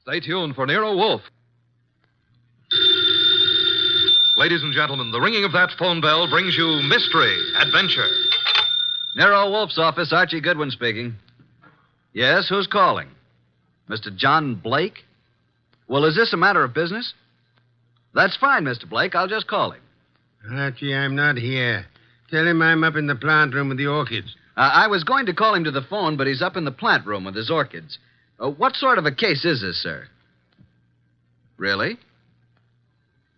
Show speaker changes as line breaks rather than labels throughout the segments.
Stay tuned for Nero Wolfe. Ladies and gentlemen, the ringing of that phone bell brings you mystery, adventure.
Nero Wolfe's office, Archie Goodwin speaking. Yes, who's calling? Mr. John Blake? Well, is this a matter of business? That's fine, Mr. Blake. I'll just call him.
Archie, I'm not here. Tell him I'm up in the plant room with the orchids.
I was going to call him to the phone, but he's up in the plant room with his orchids. What sort of a case is this, sir? Really?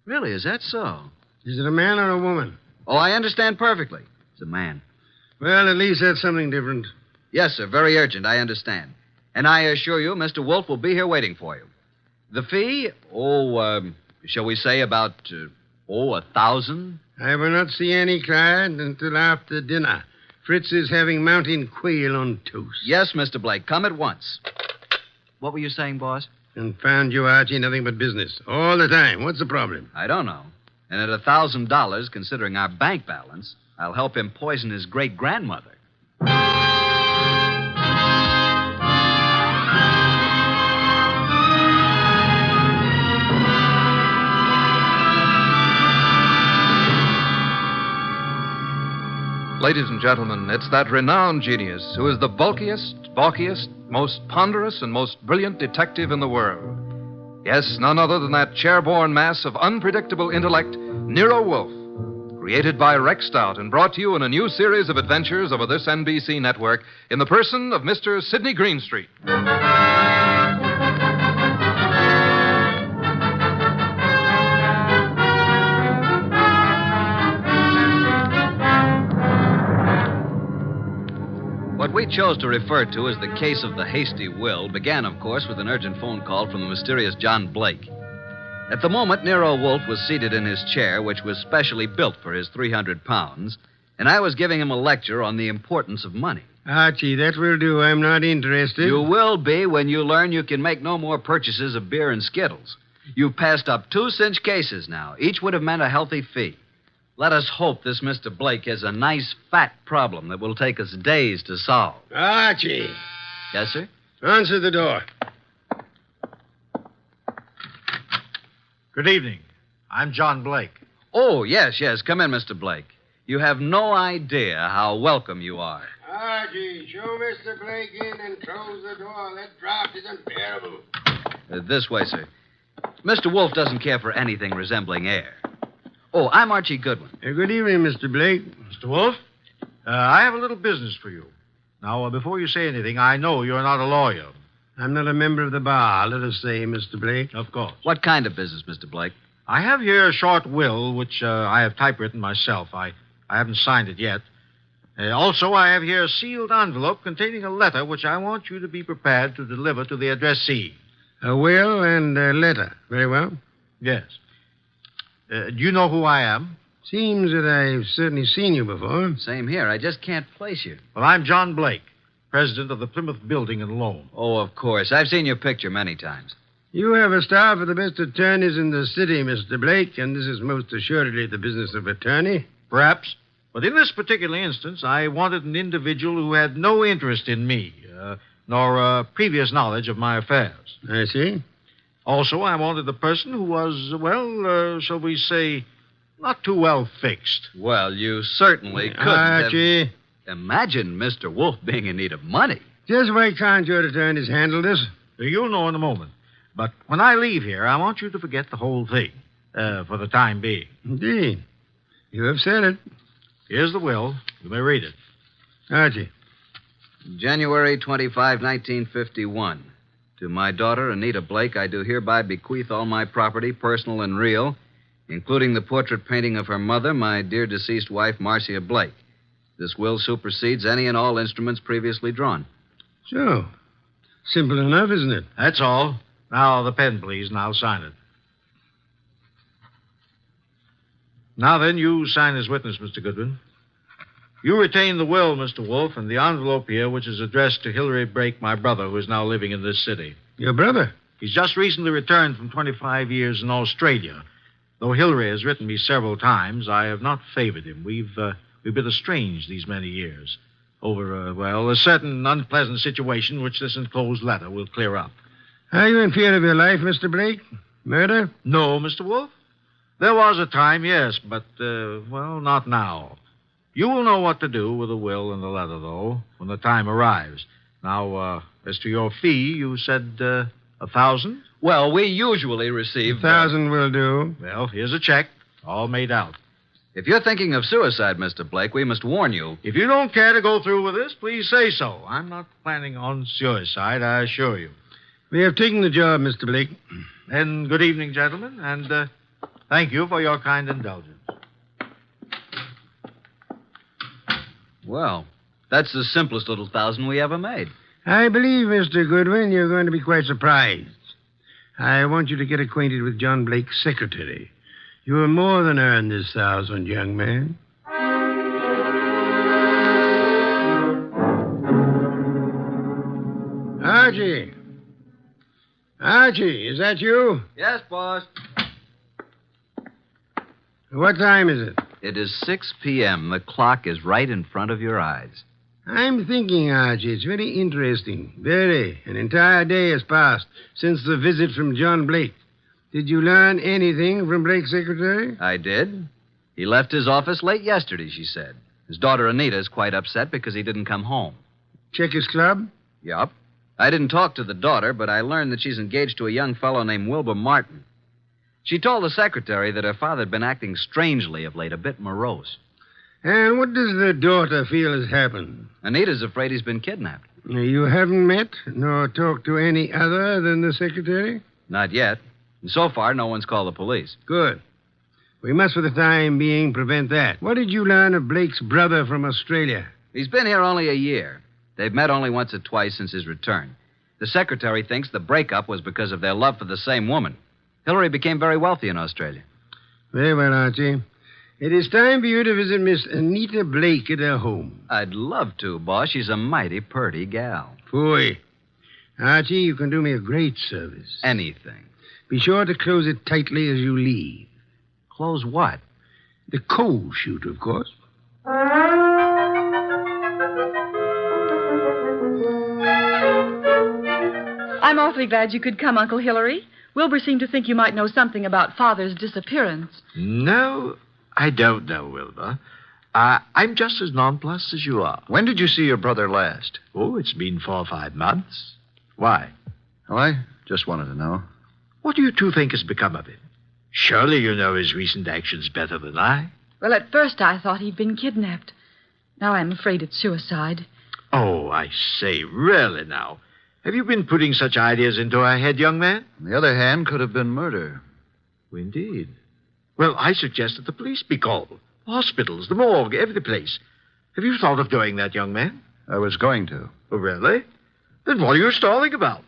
Really, is that so?
Is it a man or a woman?
Oh, I understand perfectly. It's a man.
Well, at least that's something different.
Yes, sir. Very urgent, I understand. And I assure you, Mr. Wolfe will be here waiting for you. The fee? Shall we say about, 1,000?
I will not see any client until after dinner. Fritz is having mountain quail on toast.
Yes, Mr. Blake. Come at once. What were you saying, boss?
Confound you, Archie. Nothing but business. All the time. What's the problem?
I don't know. And at $1,000, considering our bank balance, I'll help him poison his great-grandmother.
Ladies and gentlemen, it's that renowned genius who is the bulkiest, balkiest, most ponderous, and most brilliant detective in the world. Yes, none other than that chair-borne mass of unpredictable intellect, Nero Wolfe, created by Rex Stout and brought to you in a new series of adventures over this NBC network in the person of Mr. Sidney Greenstreet.
What we chose to refer to as the case of the Hasty Will began, of course, with an urgent phone call from the mysterious John Blake. At the moment, Nero Wolfe was seated in his chair, which was specially built for his 300 pounds, and I was giving him a lecture on the importance of money.
Archie, that will do. I'm not interested.
You will be when you learn you can make no more purchases of beer and Skittles. You've passed up 2 cinch cases now. Each would have meant a healthy fee. Let us hope this Mr. Blake has a nice, fat problem that will take us days to solve.
Archie.
Yes, sir?
Answer the door.
Good evening. I'm John Blake.
Oh, yes. Come in, Mr. Blake. You have no idea how welcome you are.
Archie, show Mr. Blake in and close the door. That draft is unbearable.
This way, sir. Mr. Wolfe doesn't care for anything resembling air. Oh, I'm Archie Goodwin.
Good evening, Mr. Blake.
Mr. Wolfe, I have a little business for you. Now, before you say anything, I know you're not a lawyer.
I'm not a member of the bar, let us say, Mr. Blake.
Of course.
What kind of business, Mr. Blake?
I have here a short will, which I have typewritten myself. I haven't signed it yet. Also, I have here a sealed envelope containing a letter which I want you to be prepared to deliver to the addressee.
A will and a letter. Very well.
Yes. Do you know who I am?
Seems that I've certainly seen you before.
Same here. I just can't place you.
Well, I'm John Blake, president of the Plymouth Building and Loan.
Oh, of course. I've seen your picture many times.
You have a staff of the best attorneys in the city, Mr. Blake, and this is most assuredly the business of attorney.
Perhaps. But in this particular instance, I wanted an individual who had no interest in me, nor previous knowledge of my affairs.
I see.
Also, I wanted a person who was, shall we say, not too well fixed.
Well, you certainly couldn't
Archie.
Imagine Mr. Wolfe being in need of money.
Just why can't your attorneys handle this?
You'll know in a moment. But when I leave here, I want you to forget the whole thing, for the time being.
Indeed. You have said it.
Here's the will. You may read it.
Archie.
January 25, 1951. To my daughter, Anita Blake, I do hereby bequeath all my property, personal and real, including the portrait painting of her mother, my dear deceased wife, Marcia Blake. This will supersedes any and all instruments previously drawn.
So, simple enough, isn't it?
That's all. Now, the pen, please, and I'll sign it. Now then, you sign as witness, Mr. Goodwin. You retain the will, Mr. Wolfe, and the envelope here, which is addressed to Hilary Blake, my brother, who is now living in this city.
Your brother?
He's just recently returned from 25 years in Australia. Though Hilary has written me several times, I have not favored him. We've been estranged these many years over, a certain unpleasant situation which this enclosed letter will clear up.
Are you in fear of your life, Mr. Blake? Murder?
No, Mr. Wolf. There was a time, yes, but, well, not now. You will know what to do with the will and the letter, though, when the time arrives. Now, as to your fee, you said, 1,000?
Well, we usually receive...
1,000 will do.
Well, here's a check, all made out.
If you're thinking of suicide, Mr. Blake, we must warn you.
If you don't care to go through with this, please say so. I'm not planning on suicide, I assure you.
We have taken the job, Mr. Blake.
Then good evening, gentlemen, and thank you for your kind indulgence.
Well, that's the simplest little 1,000 we ever made.
I believe, Mr. Goodwin, you're going to be quite surprised. I want you to get acquainted with John Blake's secretary. You will more than earn this 1,000, young man. Archie. Archie, is that you?
Yes, boss.
What time is it?
It is 6 p.m. The clock is right in front of your eyes.
I'm thinking, Archie, it's very interesting. Very. An entire day has passed since the visit from John Blake. Did you learn anything from Blake's secretary?
I did. He left his office late yesterday, she said. His daughter Anita is quite upset because he didn't come home.
Check his club?
Yup. I didn't talk to the daughter, but I learned that she's engaged to a young fellow named Wilbur Martin. She told the secretary that her father had been acting strangely of late, a bit morose.
And what does the daughter feel has happened?
Anita's afraid he's been kidnapped.
You haven't met nor talked to any other than the secretary?
Not yet. And so far, no one's called the police.
Good. We must, for the time being, prevent that. What did you learn of Blake's brother from Australia?
He's been here only a year. They've met only once or twice since his return. The secretary thinks the breakup was because of their love for the same woman. Hillary became very wealthy in Australia.
Very well, Archie. It is time for you to visit Miss Anita Blake at her home.
I'd love to, boss. She's a mighty purty gal.
Phooey. Archie, you can do me a great service.
Anything.
Be sure to close it tightly as you leave.
Close what?
The coal chute, of course.
I'm awfully glad you could come, Uncle Hillary. Wilbur seemed to think you might know something about Father's disappearance.
No, I don't know, Wilbur. I'm just as nonplussed as you are.
When did you see your brother last?
Oh, it's been 4 or 5 months. Why?
Oh, I just wanted to know.
What do you two think has become of him? Surely you know his recent actions better than I.
Well, at first I thought he'd been kidnapped. Now I'm afraid it's suicide.
Oh, I say, really now. Have you been putting such ideas into our head, young man?
On the other hand, could have been murder.
Indeed. Well, I suggest that the police be called. Hospitals, the morgue, every place. Have you thought of doing that, young man?
I was going to.
Oh, really? Then what are you stalling about?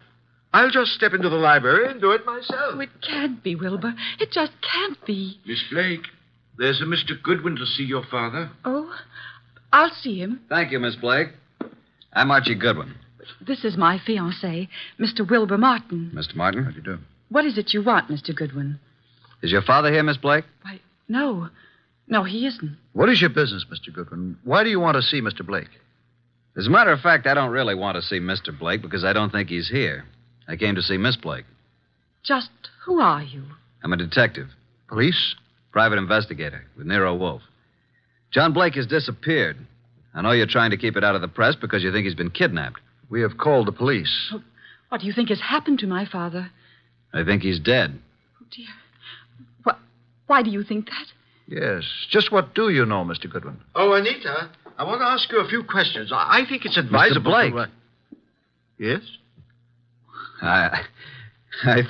I'll just step into the library and do it myself.
Oh, it can't be, Wilbur. It just can't be.
Miss Blake, there's a Mr. Goodwin to see your father.
Oh, I'll see him.
Thank you, Miss Blake. I'm Archie Goodwin.
This is my fiancé, Mr. Wilbur Martin.
Mr. Martin?
How do you do?
What is it you want, Mr. Goodwin?
Is your father here, Miss Blake?
Why, no. No, he isn't.
What is your business, Mr. Goodwin? Why do you want to see Mr. Blake?
As a matter of fact, I don't really want to see Mr. Blake because I don't think he's here. I came to see Miss Blake.
Just who are you?
I'm a detective,
Police?
private investigator with Nero Wolfe. John Blake has disappeared. I know you're trying to keep it out of the press because you think he's been kidnapped.
We have called the police.
Oh, what do you think has happened to my father?
I think he's dead.
Oh, dear. Why do you think that?
Yes. Just what do you know, Mr. Goodwin?
Oh, Anita, I want to ask you a few questions. I think it's advisable
Blake.
to... Yes?
I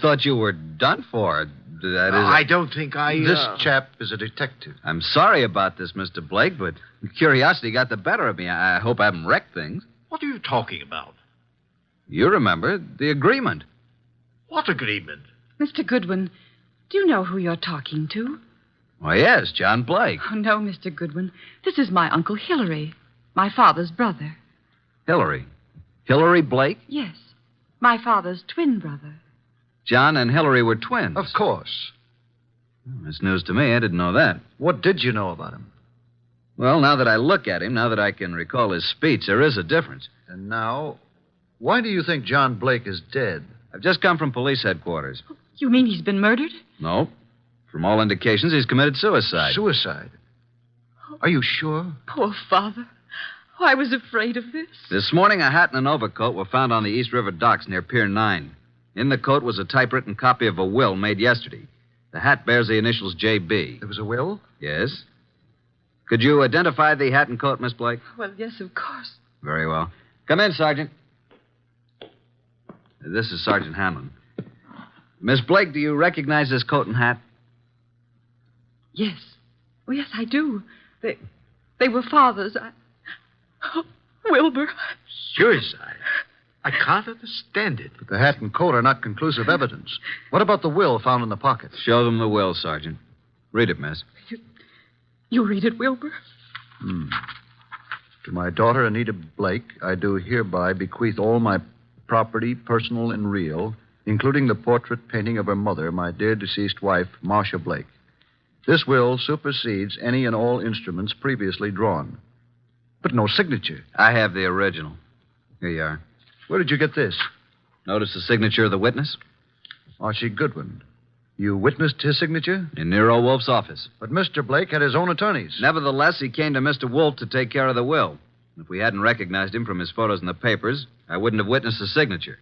thought you were done for. That is...
I don't think I...
This chap is a detective.
I'm sorry about this, Mr. Blake, but curiosity got the better of me. I hope I haven't wrecked things.
What are you talking about?
You remember the agreement.
What agreement?
Mr. Goodwin, do you know who you're talking to?
Why, yes, John Blake.
Oh, no, Mr. Goodwin. This is my Uncle Hillary, my father's brother.
Hillary. Hillary Blake?
Yes, my father's twin brother.
John and Hillary were twins.
Of course.
It's news to me. I didn't know that.
What did you know about him?
Well, now that I look at him, now that I can recall his speech, there is a difference.
And now, why do you think John Blake is dead?
I've just come from police headquarters.
You mean he's been murdered?
No. From all indications, he's committed suicide.
Suicide? Are you sure?
Poor father. Oh, I was afraid of this.
This morning, a hat and an overcoat were found on the East River docks near Pier 9. In the coat was a typewritten copy of a will made yesterday. The hat bears the initials J.B.
There was a will?
Yes. Could you identify the hat and coat, Miss Blake?
Well, yes, of course.
Very well. Come in, Sergeant. This is Sergeant Hanlon. Miss Blake, do you recognize this coat and hat?
Yes. Oh, yes, I do. They were father's. Oh, Wilbur.
Suicide? I can't understand it.
But the hat and coat are not conclusive evidence. What about the will found in the pocket?
Show them the will, Sergeant. Read it, miss.
You read it, Wilbur?
To my daughter, Anita Blake, I do hereby bequeath all my property, personal and real, including the portrait painting of her mother, my dear deceased wife, Marcia Blake. This will supersedes any and all instruments previously drawn. But no signature.
I have the original. Here you are.
Where did you get this?
Notice the signature of the witness?
Archie Goodwin. You witnessed his signature?
In Nero Wolf's office.
But Mr. Blake had his own attorneys.
Nevertheless, he came to Mr. Wolf to take care of the will. If we hadn't recognized him from his photos in the papers, I wouldn't have witnessed the signature.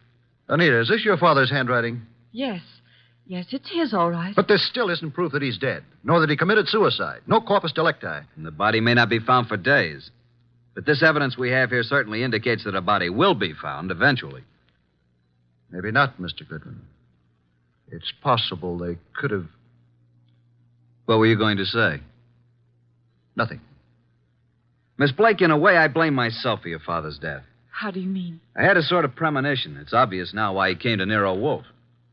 Anita, is this your father's handwriting?
Yes. Yes, it's his, all right.
But this still isn't proof that he's dead, nor that he committed suicide. No corpus delicti.
And the body may not be found for days. But this evidence we have here certainly indicates that a body will be found eventually.
Maybe not, Mr. Goodwin. It's possible they could have...
What were you going to say?
Nothing.
Miss Blake, in a way, I blame myself for your father's death.
How do you mean?
I had a sort of premonition. It's obvious now why he came to Nero Wolf.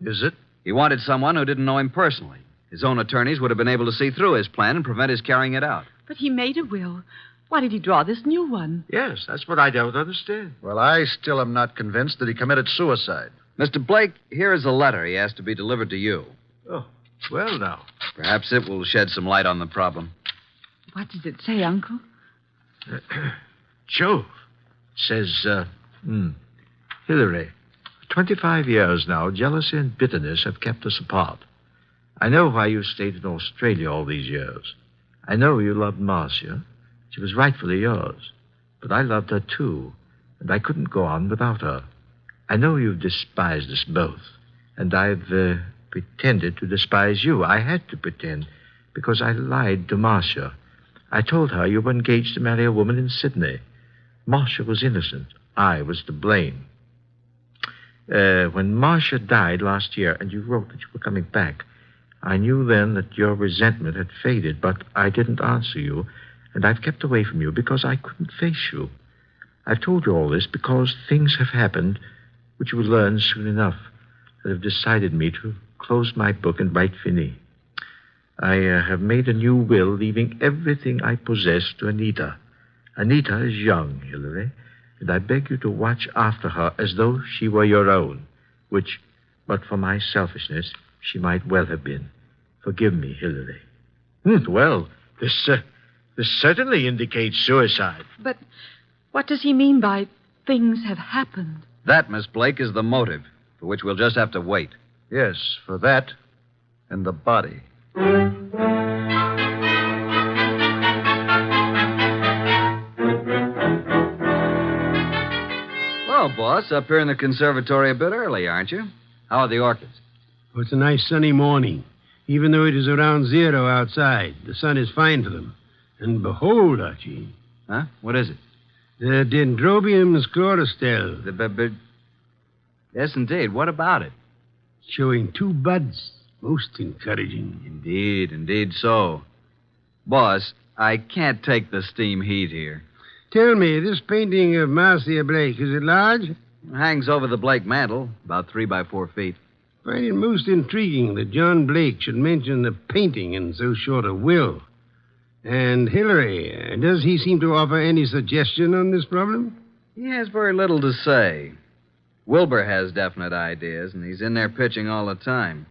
Is it?
He wanted someone who didn't know him personally. His own attorneys would have been able to see through his plan and prevent his carrying it out.
But he made a will. Why did he draw this new one?
Yes, that's what I don't understand.
Well, I still am not convinced that he committed suicide.
Mr. Blake, here is a letter he asked to be delivered to you.
Oh, well, now.
Perhaps it will shed some light on the problem.
What does it say, Uncle?
Jove. It says, Hillary, 25 years now, jealousy and bitterness have kept us apart. I know why you stayed in Australia all these years. I know you loved Marcia. She was rightfully yours. But I loved her, too, and I couldn't go on without her. I know you've despised us both, and I've pretended to despise you. I had to pretend, because I lied to Marcia. I told her you were engaged to marry a woman in Sydney. Marcia was innocent. I was to blame. When Marcia died last year, and you wrote that you were coming back, I knew then that your resentment had faded, but I didn't answer you, and I've kept away from you because I couldn't face you. I've told you all this because things have happened which you will learn soon enough that have decided me to close my book and write fini. I have made a new will, leaving everything I possess to Anita. Anita is young, Hillary, and I beg you to watch after her as though she were your own, which, but for my selfishness, she might well have been. Forgive me, Hillary. Well, this certainly indicates suicide.
But what does he mean by things have happened?
That, Miss Blake, is the motive, for which we'll just have to wait.
Yes, for that and the body.
Well, boss, up here in the conservatory a bit early, aren't you? How are the orchids?
Oh, it's a nice sunny morning. Even though it is around 0 outside, the sun is fine for them. And behold, Archie.
Huh? What is it?
The Dendrobium sclerostel.
Yes, indeed. What about it?
Showing 2 buds. Most encouraging.
Indeed so. Boss, I can't take the steam heat here.
Tell me, this painting of Marcia Blake, is it large?
It hangs over the Blake mantle, about 3 by 4 feet.
I find it most intriguing that John Blake should mention the painting in so short a will. And Hillary, does he seem to offer any suggestion on this problem?
He has very little to say. Wilbur has definite ideas, and he's in there pitching all the time.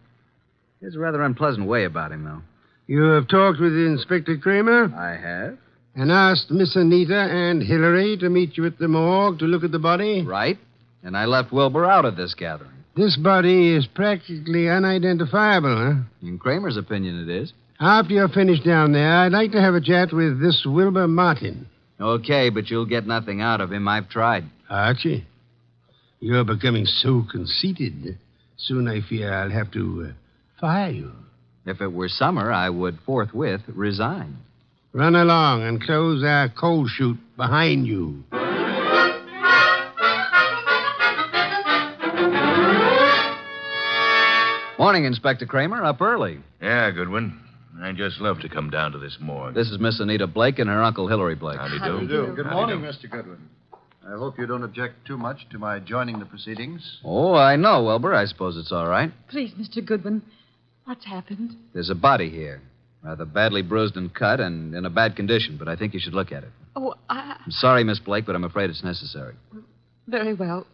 He has a rather unpleasant way about him, though.
You have talked with Inspector Kramer?
I have.
And asked Miss Anita and Hillary to meet you at the morgue to look at the body?
Right. And I left Wilbur out of this gathering.
This body is practically unidentifiable, huh?
In Kramer's opinion, it is.
After you're finished down there, I'd like to have a chat with this Wilbur Martin.
Okay, but you'll get nothing out of him. I've tried.
Archie, you're becoming so conceited. Soon I fear I'll have to fire you.
If it were summer, I would forthwith resign.
Run along and close our coal chute behind you.
Morning, Inspector Kramer. Up early.
Yeah, Goodwin. I just love to come down to this morgue.
This is Miss Anita Blake and her Uncle Hillary Blake.
Howdy
How do you
do.
do?
Good
Howdy
morning,
do.
Mr. Goodwin. I hope you don't object too much to my joining the proceedings.
Oh, I know, Wilbur. I suppose it's all right.
Please, Mr. Goodwin, what's happened?
There's a body here. Rather badly bruised and cut and in a bad condition, but I think you should look at it.
Oh,
I'm sorry, Miss Blake, but I'm afraid it's necessary.
very well.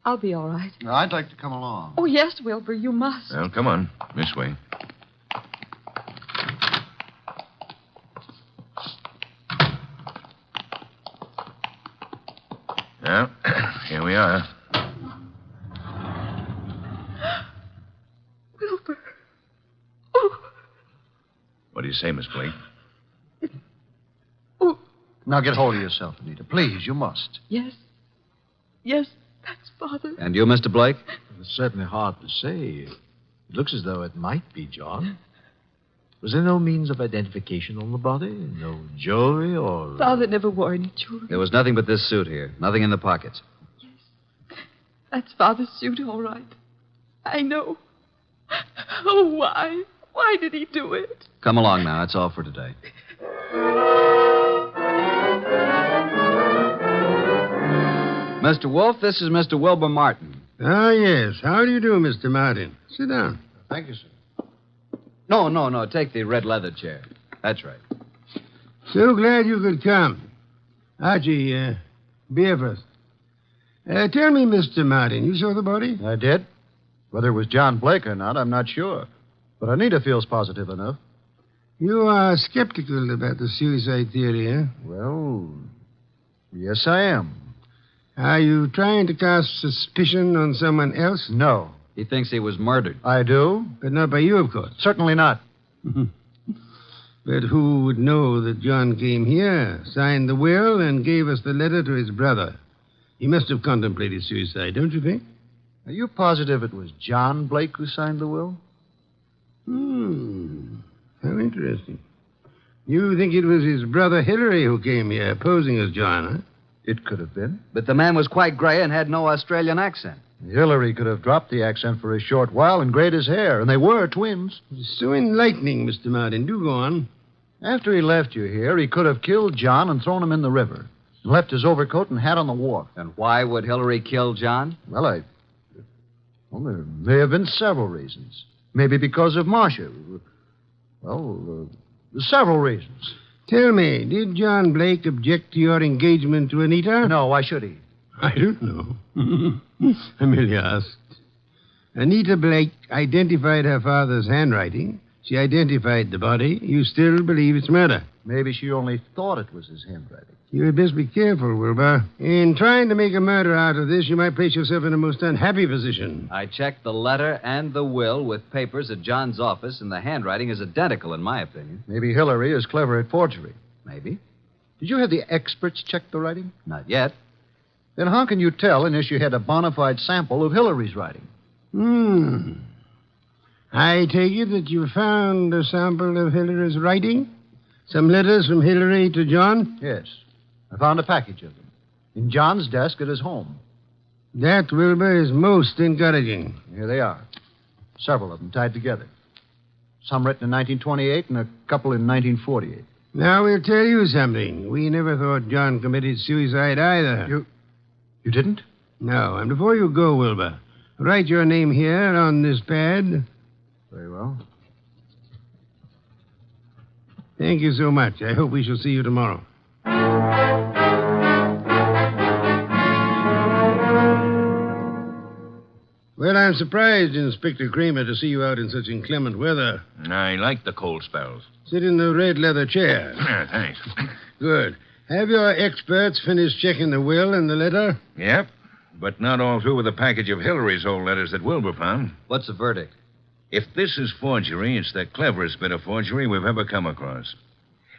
I'll be all right.
I'd like to come along.
Oh, yes, Wilbur, you must.
Well, come on. This way. Well, here we are.
Wilbur. Oh,
What do you say, Miss Blake?
oh,
Now get hold of yourself, Anita. Please, you must.
yes. Yes, that's Father.
And you, Mr. Blake?
It's certainly hard to say. It looks as though it might be John. Was there no means of identification on the body? No jewelry or...
Father never wore any jewelry.
There was nothing but this suit here. Nothing in the pockets.
That's Father's suit, all right. I know. Oh, why? Why did he do it?
Come along now. That's all for today. Mr. Wolf, this is Mr. Wilbur Martin.
Ah, yes. How do you do, Mr. Martin? Sit down.
Thank you, sir.
No. Take the red leather chair. That's right.
So glad you could come. Archie, beer first. Tell me, Mr. Martin, you saw the body?
I did. Whether it was John Blake or not, I'm not sure. But Anita feels positive enough.
You are skeptical about the suicide theory, huh?
Well, yes, I am.
Are you trying to cast suspicion on someone else?
No.
He thinks he was murdered.
I do?
But not by you, of course.
Certainly not.
But who would know that John came here, signed the will, and gave us the letter to his brother? He must have contemplated suicide, don't you think?
Are you positive it was John Blake who signed the will?
How interesting. You think it was his brother Hillary who came here, posing as John, huh?
It could have been.
But the man was quite gray and had no Australian accent.
Hillary could have dropped the accent for a short while and grayed his hair, and they were twins.
So enlightening, Mr. Martin. Do go on.
After he left you here, he could have killed John and thrown him in the river, and left his overcoat and hat on the wharf.
And why would Hillary kill John?
Well, there may have been several reasons. Maybe because of Marcia. Well, several reasons.
Tell me, did John Blake object to your engagement to Anita?
No, why should he?
I don't know. I merely asked. Anita Blake identified her father's handwriting. She identified the body. You still believe it's murder?
Maybe she only thought it was his handwriting.
You had best be careful, Wilbur. In trying to make a murder out of this, you might place yourself in a most unhappy position.
I checked the letter and the will with papers at John's office, and the handwriting is identical, in my opinion.
Maybe Hillary is clever at forgery.
Maybe.
Did you have the experts check the writing?
Not yet.
Then how can you tell unless you had a bona fide sample of Hillary's writing?
I take it that you found a sample of Hillary's writing? Some letters from Hillary to John?
Yes. I found a package of them in John's desk at his home.
That, Wilbur, is most encouraging.
Here they are. Several of them tied together. Some written in 1928 and a couple in 1948.
Now, we'll tell you something. We never thought John committed suicide either.
You didn't?
No, and before you go, Wilbur, write your name here on this pad.
Very well.
Thank you so much. I hope we shall see you tomorrow. Well, I'm surprised, Inspector Kramer, to see you out in such inclement weather.
I like the cold spells.
Sit in the red leather chair.
Yeah, thanks.
Good. Have your experts finished checking the will and the letter?
Yep.
but not all through with a package of Hillary's old letters that Wilbur found.
What's the verdict?
If this is forgery, it's the cleverest bit of forgery we've ever come across.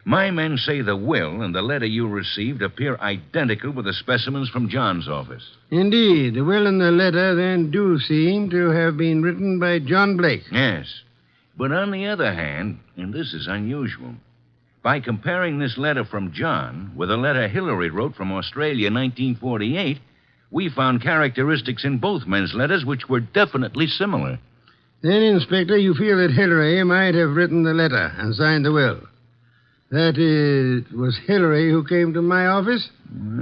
My men say the will and the letter you received appear identical with the specimens from John's office.
Indeed, the will and the letter then do seem to have been written by John Blake.
Yes. But on the other hand, and this is unusual, by comparing this letter from John with a letter Hillary wrote from Australia in 1948, we found characteristics in both men's letters which were definitely similar.
Then, Inspector, you feel that Hillary might have written the letter and signed the will. That is, it was Hillary who came to my office?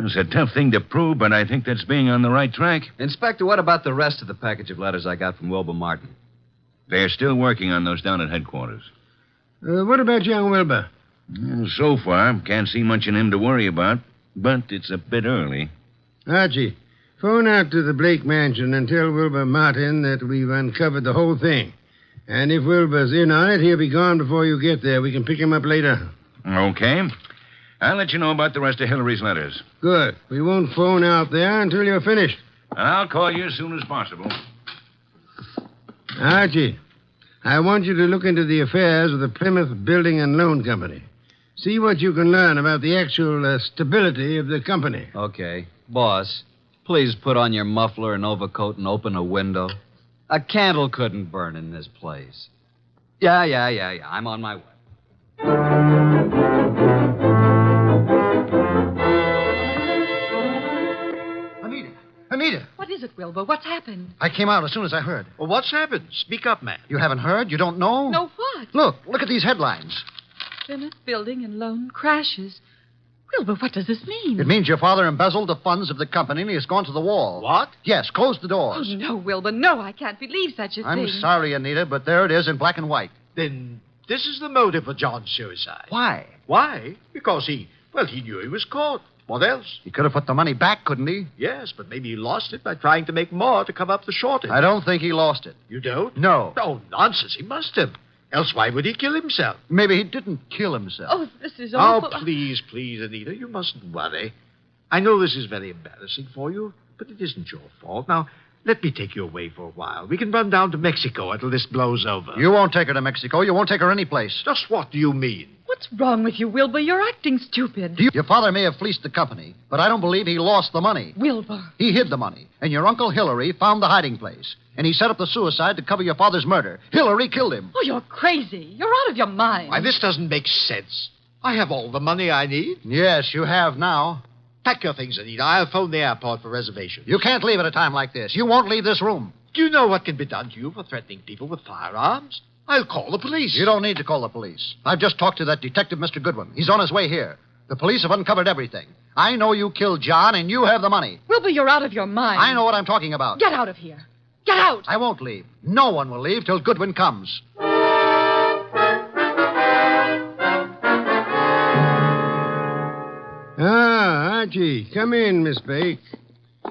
It's a tough thing to prove, but I think that's being on the right track.
Inspector, what about the rest of the package of letters I got from Wilbur Martin?
They're still working on those down at headquarters.
What about young Wilbur?
Well, so far, can't see much in him to worry about, but it's a bit early.
Archie, phone out to the Blake mansion and tell Wilbur Martin that we've uncovered the whole thing. And if Wilbur's in on it, he'll be gone before you get there. We can pick him up later.
Okay. I'll let you know about the rest of Hillary's letters.
Good. We won't phone out there until you're finished.
And I'll call you as soon as possible.
Archie, I want you to look into the affairs of the Plymouth Building and Loan Company. See what you can learn about the actual stability of the company.
Okay. Boss, please put on your muffler and overcoat and open a window. A candle couldn't burn in this place. Yeah. I'm on my way.
Anita.
What is it, Wilbur? What's happened?
I came out as soon as I heard.
Well, what's happened? Speak up, man.
You haven't heard? You don't know?
No, what?
Look at these headlines.
Plymouth Building and Loan crashes. Wilbur, what does this mean?
It means your father embezzled the funds of the company and he has gone to the wall.
What?
Yes, close the
Oh,
doors.
no, Wilbur, no, I can't believe such a thing.
I'm sorry, Anita, but there it is in black and white.
Then this is the motive for John's suicide.
Why?
Why? Because he knew he was caught. What else?
He could have put the money back, couldn't he?
Yes, but maybe he lost it by trying to make more to cover up the shortage.
I don't think he lost it.
You don't?
No.
Oh, nonsense. He must have. Else why would he kill himself?
Maybe he didn't kill himself.
Oh, this is awful.
Oh, please, Anita, you mustn't worry. I know this is very embarrassing for you, but it isn't your fault. Now, let me take you away for a while. We can run down to Mexico until this blows over.
You won't take her to Mexico. You won't take her any place.
Just what do you mean?
What's wrong with you, Wilbur? You're acting stupid.
Your father may have fleeced the company, but I don't believe he lost the money.
Wilbur.
He hid the money, and your Uncle Hillary found the hiding place. And he set up the suicide to cover your father's murder. Hillary killed him.
Oh, you're crazy. You're out of your mind.
Why, this doesn't make sense. I have all the money I need.
Yes, you have now.
Pack your things, Anita. I'll phone the airport for reservations.
You can't leave at a time like this. You won't leave this room.
Do you know what can be done to you for threatening people with firearms? I'll call the police.
You don't need to call the police. I've just talked to that detective, Mr. Goodwin. He's on his way here. The police have uncovered everything. I know you killed John, and you have the money.
Wilbur, you're out of your mind.
I know what I'm talking about.
Get out of here. Get out.
I won't leave. No one will leave till Goodwin comes.
Archie, come in, Miss Blake.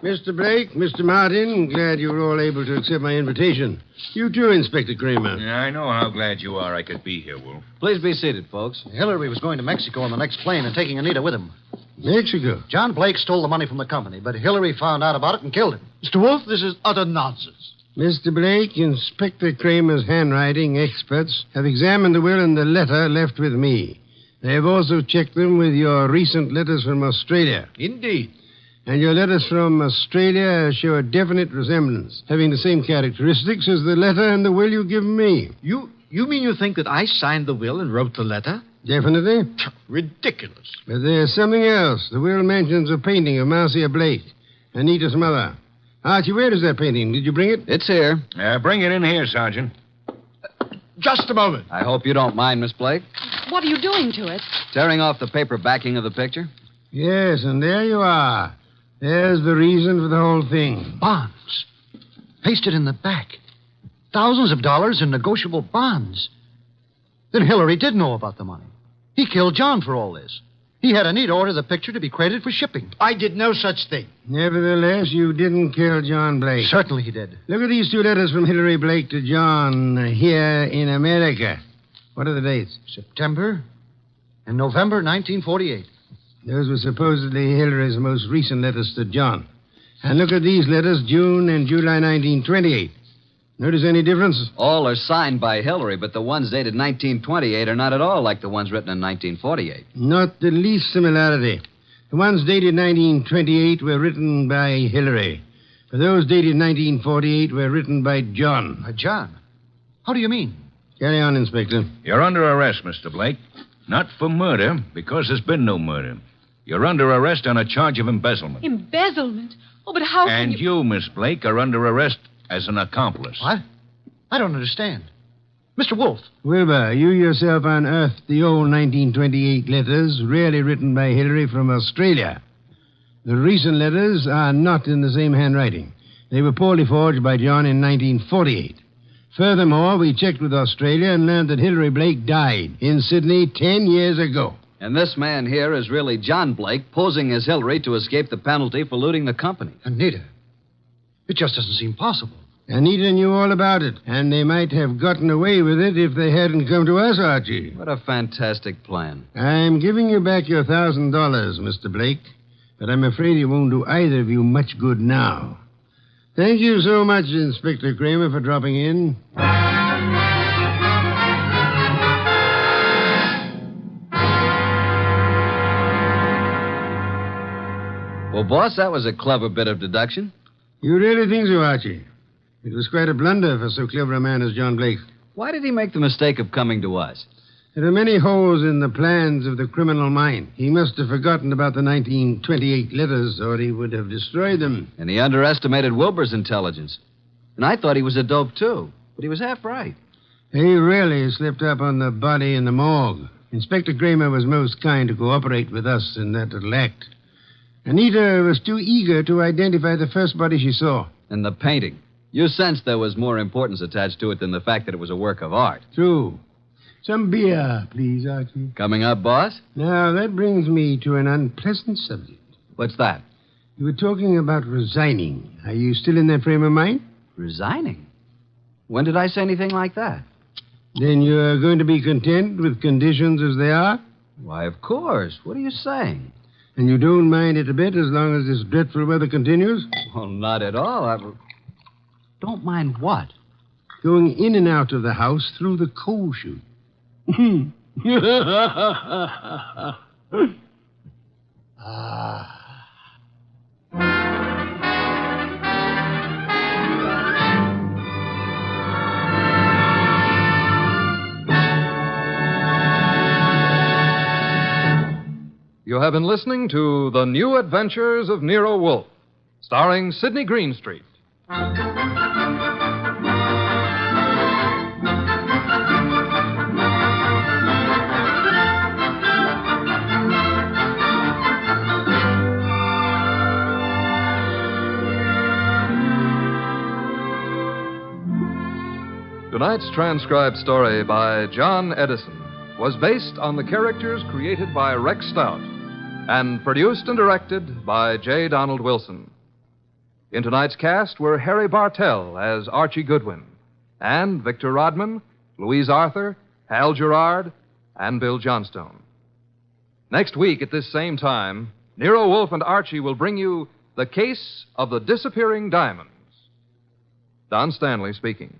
Mr. Blake, Mr. Martin, glad you were all able to accept my invitation. You too, Inspector Kramer.
Yeah, I know how glad you are I could be here, Wolf.
Please be seated, folks.
Hillary was going to Mexico on the next plane and taking Anita with him.
Mexico?
John Blake stole the money from the company, but Hillary found out about it and killed him.
Mr. Wolf, this is utter nonsense.
Mr. Blake, Inspector Kramer's handwriting experts have examined the will and the letter left with me. They have also checked them with your recent letters from Australia.
Indeed.
And your letters from Australia show a definite resemblance, having the same characteristics as the letter and the will you've given me.
You mean you think that I signed the will and wrote the letter?
Definitely.
Ridiculous.
But there's something else. The will mentions a painting of Marcia Blake, Anita's mother. Archie, where is that painting? Did you bring it?
It's here.
Bring it in here, Sergeant.
Just a moment.
I hope you don't mind, Miss Blake.
What are you doing to it?
Tearing off the paper backing of the picture?
Yes, and there you are. There's the reason for the whole thing.
Bonds. Pasted in the back. Thousands of dollars in negotiable bonds. Then Hillary did know about the money. He killed John for all this. He had Anita order the picture to be credited for shipping.
I did no such thing.
Nevertheless, you didn't kill John Blake.
Certainly he did.
Look at these two letters from Hillary Blake to John here in America. What are the dates?
September and November 1948.
Those were supposedly Hillary's most recent letters to John. And look at these letters, June and July 1928. Notice any difference?
All are signed by Hillary, but the ones dated 1928 are not at all like the ones written in 1948.
Not the least similarity. The ones dated 1928 were written by Hillary. But those dated 1948 were written by John.
John? How do you mean?
Carry on, Inspector.
You're under arrest, Mr. Blake. Not for murder, because there's been no murder. You're under arrest on a charge of embezzlement.
Embezzlement? Oh, but how can
And you, Miss Blake, are under arrest as an accomplice.
What? I don't understand. Mr. Wolf.
Wilbur, you yourself unearthed the old 1928 letters, really written by Hillary from Australia. The recent letters are not in the same handwriting. They were poorly forged by John in 1948. Furthermore, we checked with Australia and learned that Hillary Blake died in Sydney 10 years ago.
And this man here is really John Blake, posing as Hillary to escape the penalty for looting the company.
Anita. It just doesn't seem possible.
Anita knew all about it, and they might have gotten away with it if they hadn't come to us, Archie.
What a fantastic plan.
I'm giving you back your $1,000, Mr. Blake, but I'm afraid it won't do either of you much good now. Thank you so much, Inspector Kramer, for dropping in.
Well, boss, that was a clever bit of deduction.
You really think so, Archie? It was quite a blunder for so clever a man as John Blake.
Why did he make the mistake of coming to us?
There are many holes in the plans of the criminal mind. He must have forgotten about the 1928 letters, or he would have destroyed them.
And he underestimated Wilbur's intelligence. And I thought he was a dope, too. But he was half right.
He really slipped up on the body in the morgue. Inspector Kramer was most kind to cooperate with us in that little act. Anita was too eager to identify the first body she saw.
And the painting. You sensed there was more importance attached to it than the fact that it was a work of art.
True. Some beer, please, Archie.
Coming up, boss?
Now, that brings me to an unpleasant subject.
What's that?
You were talking about resigning. Are you still in that frame of mind?
Resigning? When did I say anything like that?
Then you're going to be content with conditions as they are?
Why, of course. What are you saying?
And you don't mind it a bit as long as this dreadful weather continues?
Well, not at all. Don't mind what?
Going in and out of the house through the coal chute.
You have been listening to The New Adventures of Nero Wolfe, starring Sidney Greenstreet. Tonight's transcribed story by John Edison was based on the characters created by Rex Stout and produced and directed by J. Donald Wilson. In tonight's cast were Harry Bartell as Archie Goodwin, and Victor Rodman, Louise Arthur, Hal Gerard, and Bill Johnstone. Next week at this same time, Nero Wolfe and Archie will bring you The Case of the Disappearing Diamonds. Don Stanley speaking.